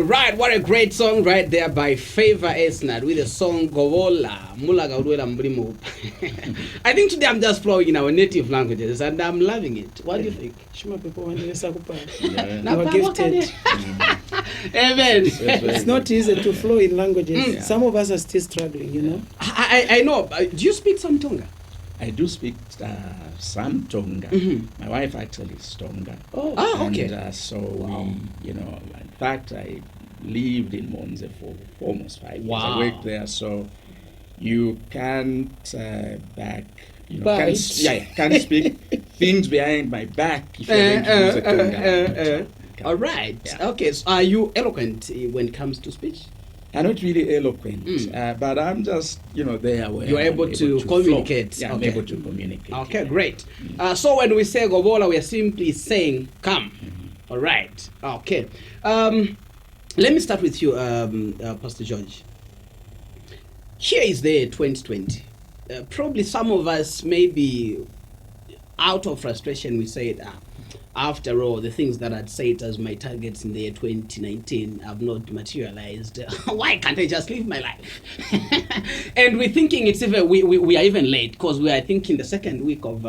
Right, what a great song right there by Favor Esnad with the song Govola Mulaga Udwela Mbrimo. I think today I'm just flowing in our native languages and I'm loving it. What do you think? Shima people want to sakupa. Now, We're gifted. Amen. It's not easy to flow in languages. Some of us are still struggling, you know. I know. Do you speak some Tonga? I do speak some Tonga. My wife actually is Tonga. Okay. And so we, in fact, I lived in Monze for almost 5 years. I worked there, so you can't can't speak things behind my back if you're going to use a Tonga. All right. Yeah. Okay. So are you eloquent when it comes to speech? I'm not really eloquent, but I'm just, there where you're able to communicate. Yeah, I'm able to communicate. Okay, great. So when we say Govola, we are simply saying come. All right. Okay. Let me start with you, Pastor George. Here is the 2020. Probably some of us may be out of frustration. We said, after all, the things that I'd said as my targets in the year 2019 have not materialized. Why can't I just live my life? And we're thinking it's even we are even late because we are thinking the second week of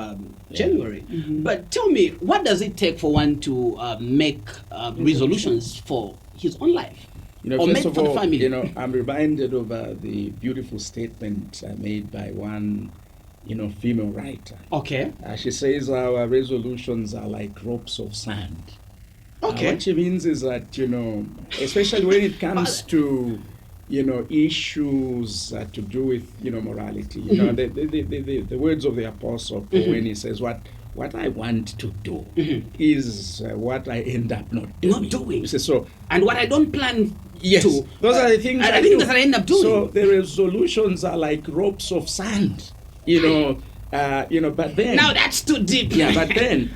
January. But tell me, what does it take for one to make resolutions for his own life? Or first of all, family? I'm reminded of the beautiful statement made by one female writer. Okay. She says our resolutions are like ropes of sand. Okay. What she means is that, especially when it comes to, issues to do with, morality, the words of the Apostle Paul when he says, what I want to do is what I end up not doing. So, and what I don't plan to. Those are the things I think that I end up doing. So the resolutions are like ropes of sand. But then now that's too deep. Yeah, but then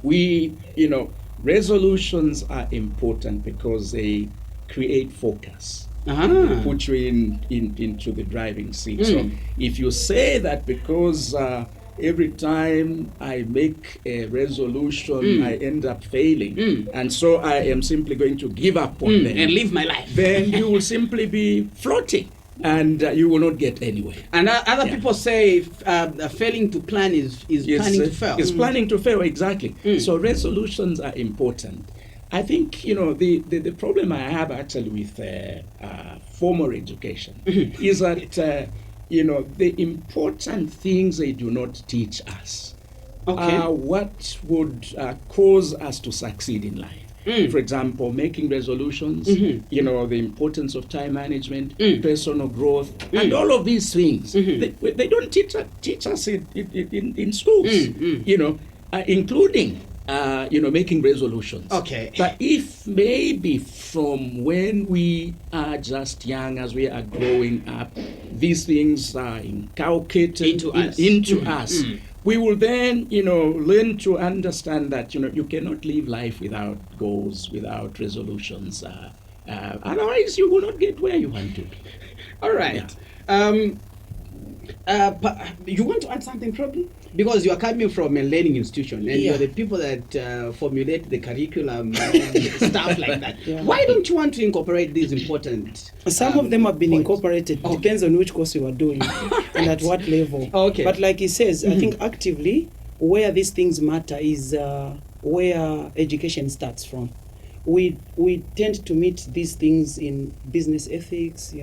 we, resolutions are important because they create focus. They put you into the driving seat. So if you say that because every time I make a resolution, I end up failing, and so I am simply going to give up on them and live my life, then you will simply be floating. And you will not get anywhere. And other people say failing to plan is planning to fail. It's planning to fail, exactly. So resolutions are important. I think, the problem I have actually with formal education is that, the important things they do not teach us are what would cause us to succeed in life. For example, making resolutions, the importance of time management, personal growth, and all of these things. They don't teach us in schools, including, making resolutions. Okay. But if maybe from when we are just young, as we are growing up, these things are inculcated into us. We will then, learn to understand that, you cannot live life without goals, without resolutions. Otherwise, you will not get where you want to be. All right. You want to add something probably? Because you are coming from a learning institution and you're the people that formulate the curriculum and stuff like that. Why don't you want to incorporate these important... Some of them have been incorporated. Depends on which course you are doing and at what level. Okay. But like he says, I think actively where these things matter is where education starts from. We tend to meet these things in business ethics,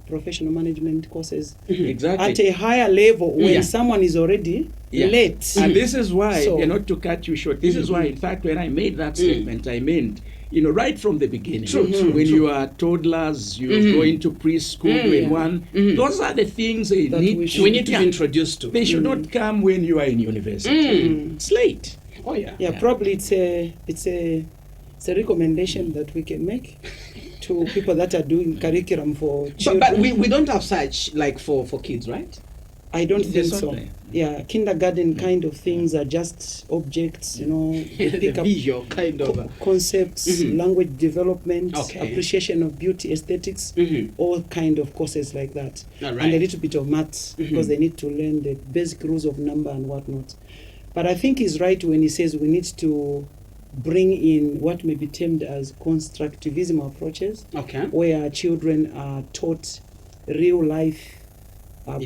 professional management courses. Exactly. At a higher level when someone is already late. And this is why, not to cut you short, this is why, in fact, when I made that statement, I meant, right from the beginning. When you are toddlers, you go into preschool, grade 1, those are the things we need to be introduced to. They should not come when you are in university. It's late. Oh, yeah. Yeah, probably it's a recommendation that we can make to people that are doing curriculum for children. But we don't have such like for kids, right? I don't think so. Yeah, kindergarten kind of things are just objects, pick up visual kind of concepts, language development, appreciation of beauty, aesthetics, all kind of courses like that. And a little bit of maths because they need to learn the basic rules of number and whatnot. But I think he's right when he says we need to bring in what may be termed as constructivism approaches, Okay. where children are taught real life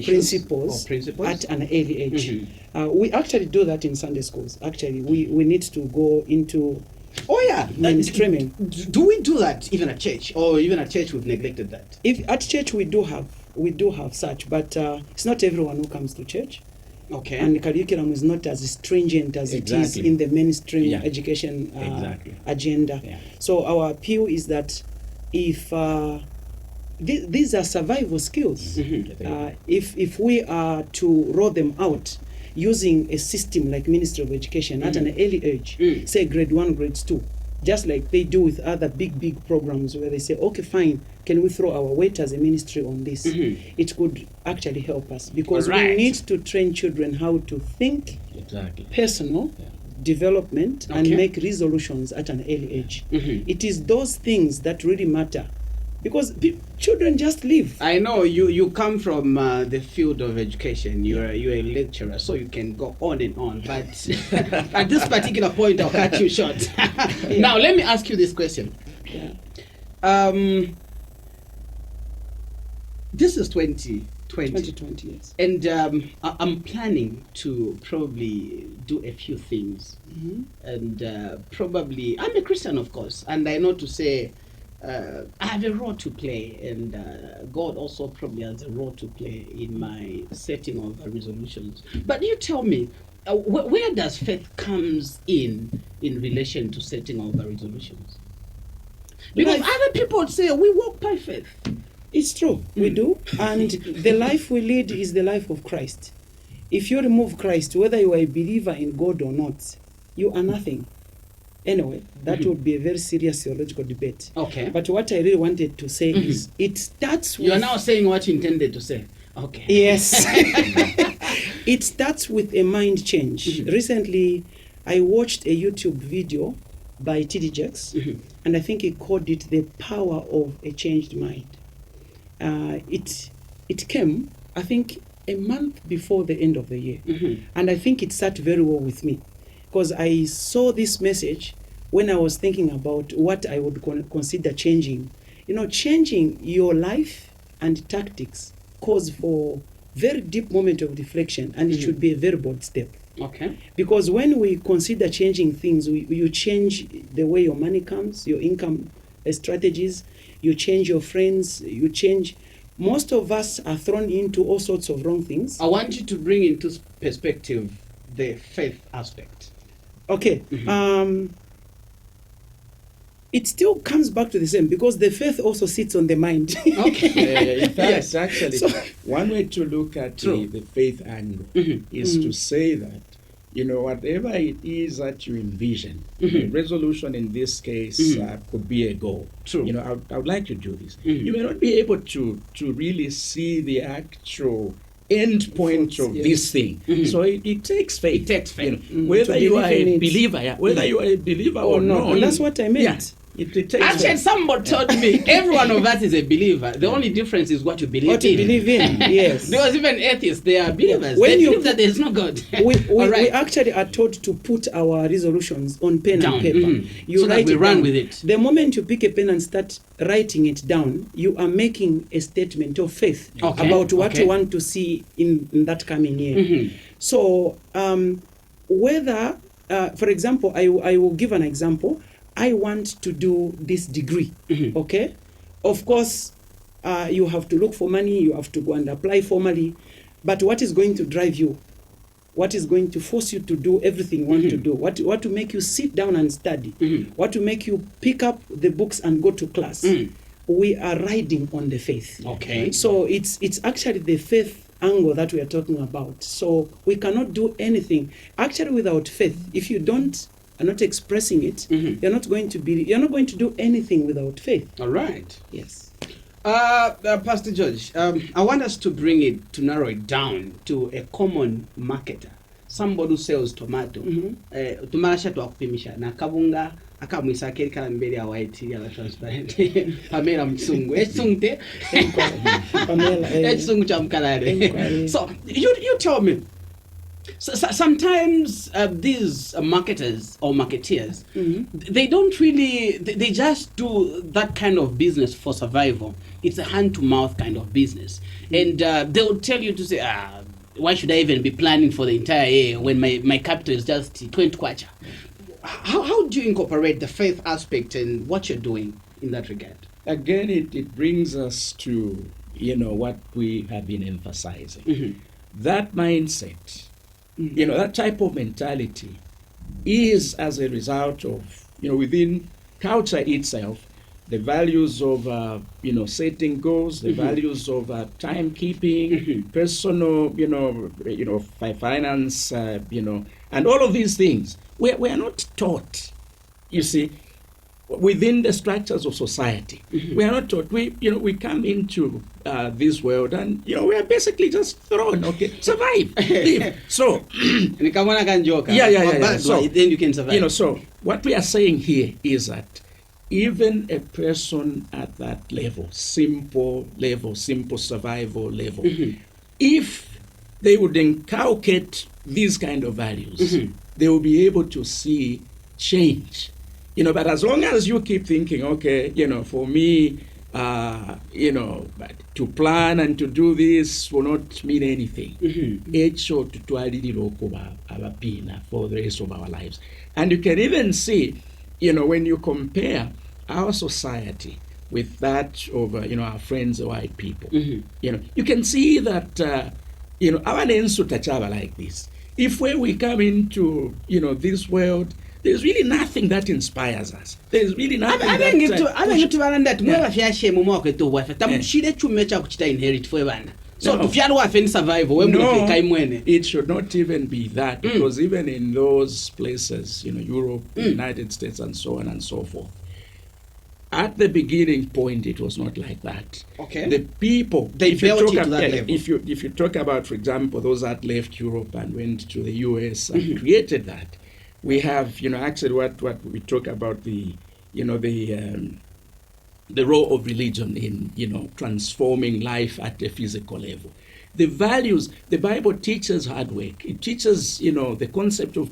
principles at an early age. We actually do that in Sunday schools. Actually, we need to go into mainstreaming. Do we do that even at church, or even at church we've neglected that? If at church we do have such, but it's not everyone who comes to church. Okay. And the curriculum is not as stringent as it is in the mainstream education agenda. Yeah. So our appeal is that if these are survival skills, if we are to roll them out using a system like Ministry of Education at an early age, say grade 1, grade 2, just like they do with other big programs where they say, okay, fine, can we throw our weight as a ministry on this? It could actually help us, because we need to train children how to think personal development and make resolutions at an early age. It is those things that really matter, because children just live. I know you come from the field of education. You're a lecturer, so you can go on and on. But at this particular point, I'll cut you short. Now, let me ask you this question. This is 2020, yes. and I'm planning to probably do a few things, and probably I'm a Christian, of course, and I know to say I have a role to play, and God also probably has a role to play in my setting of resolutions. But you tell me, where does faith comes in relation to setting of resolutions? Because other people would say we walk by faith. It's true, we do, and the life we lead is the life of Christ. If you remove Christ, whether you are a believer in God or not, you are nothing. Anyway, that would be a very serious theological debate. Okay. But what I really wanted to say is, it starts with... You are now saying what you intended to say. Okay. Yes. It starts with a mind change. Recently, I watched a YouTube video by T.D. Jakes, and I think he called it The Power of a Changed Mind. It came, I think, a month before the end of the year. And I think it sat very well with me, because I saw this message when I was thinking about what I would consider changing. You know, changing your life and tactics calls for very deep moment of reflection, and it should be a very bold step. Okay. Because when we consider changing things, you change the way your money comes, your income strategies, you change your friends, you change. Most of us are thrown into all sorts of wrong things. I want you to bring into perspective the faith aspect. Okay. It still comes back to the same, because the faith also sits on the mind. Okay. In fact, actually, one way to look at the faith angle is to say that, you know, whatever it is that you envision, resolution in this case could be a goal. True. You know, I would like to do this. You may not be able to really see the actual end point of this thing. So it takes faith. It takes faith. You know, whether you are a believer, whether you are a believer or not. And that's what I meant. Yeah. It takes Actually, faith. somebody told me every one of us is a believer. The only difference is what you believe What you in. believe in, yes. Because even atheists, they are believers. When They you believe that there is no God. We actually are taught to put our resolutions on pen Down. and paper. You So that write we it run down. with it. The moment you pick a pen and start writing it down, you are making a statement of faith about what you want to see in that coming year. So whether, for example, I will give an example. I want to do this degree, okay? Of course, you have to look for money, you have to go and apply formally, but what is going to drive you? What is going to force you to do everything you want to do? What to make you sit down and study? What to make you pick up the books and go to class? We are riding on the faith. Okay. So it's actually the faith angle that we are talking about. So we cannot do anything actually without faith. If you are not expressing it, you're not going to do anything without faith. All right. Yes. Pastor George, I want us to narrow it down to a common marketer, somebody who sells tomato. Tumalasha twakupimisha na kabunga akamwisa keri kala mbele ya white ya transparent. Pamela msungu. Esungte. Pamela. Esungu cha mkalare. So you tell me, Sometimes these marketers or marketeers, they don't really, they just do that kind of business for survival. It's a hand-to-mouth kind of business. And they'll tell you to say, why should I even be planning for the entire year when my capital is just 20 kwacha? How do you incorporate the faith aspect and what you're doing in that regard? Again, it brings us to, what we have been emphasizing. That mindset, that type of mentality is as a result of, within culture itself, the values of, setting goals, the values of timekeeping, personal, finance, and all of these things. We are not taught, you see, within the structures of society. We are not taught. We come into this world and, we are basically just thrown, survive, live. So, yeah. So, then you can survive. So what we are saying here is that even a person at that level, simple survival level, if they would inculcate these kind of values, they will be able to see change. But as long as you keep thinking, for me, to plan and to do this will not mean anything. For the rest of our lives. And you can even see, when you compare our society with that of, our friends, the white people, you can see that, our names are like this. If when we come into, this world, there's really nothing that inspires us. There's really nothing that it should not even be that, because even in those places, Europe, United States, and so on and so forth, at the beginning point, it was not like that. Okay. The people, they built it to that level. If you talk about, for example, those that left Europe and went to the US and created that, we have, actually what we talk about the role of religion in, transforming life at a physical level. The values, the Bible teaches hard work. It teaches, the concept of,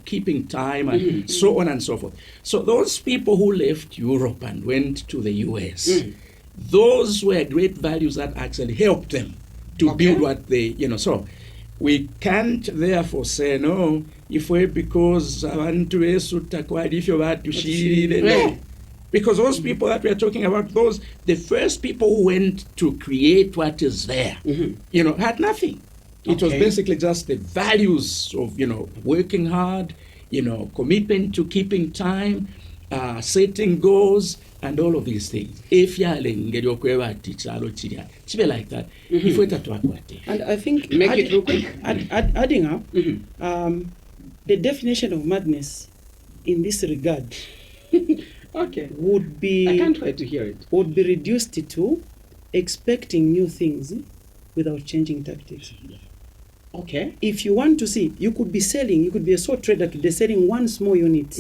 keeping time and so on and so forth. So those people who left Europe and went to the US, those were great values that actually helped them to build what they, so we can't therefore say, no, if we're because abantu besutakwa if you're to shiri, no. Because those people that we are talking about, the first people who went to create what is there, had nothing. It was basically just the values of, working hard, commitment to keeping time, setting goals, and all of these things. If you are like that, if we and I think make it real quick. Adding up, the definition of madness in this regard would be, I can't wait to hear it. Would be reduced to expecting new things without changing tactics. Okay. If you want to see, you could be a sole trader today selling one small unit,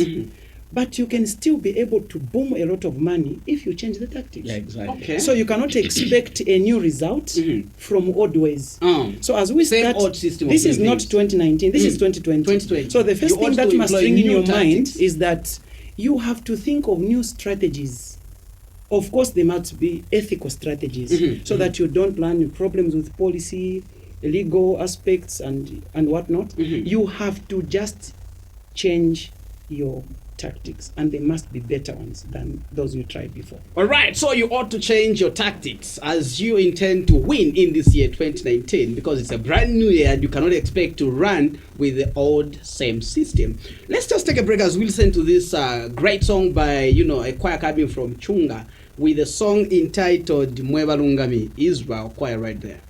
but you can still be able to boom a lot of money if you change the tactics. Yeah, exactly. Okay. So you cannot expect a new result from old ways. So as we Same start, old system this is not 2019, this is 2020. 2020. So the first You thing ought that to must employ ring in new your mind tactics. is that you have to think of new strategies. Of course, they must be ethical strategies, so that you don't run into problems with policy, legal aspects, and whatnot. You have to just change your tactics, and they must be better ones than those you tried before. All right, so you ought to change your tactics as you intend to win in this year 2019, because it's a brand new year and you cannot expect to run with the old same system. Let's just take a break as we listen to this great song by a choir coming from Chunga with a song entitled Mweba Lungami. Israel choir right there.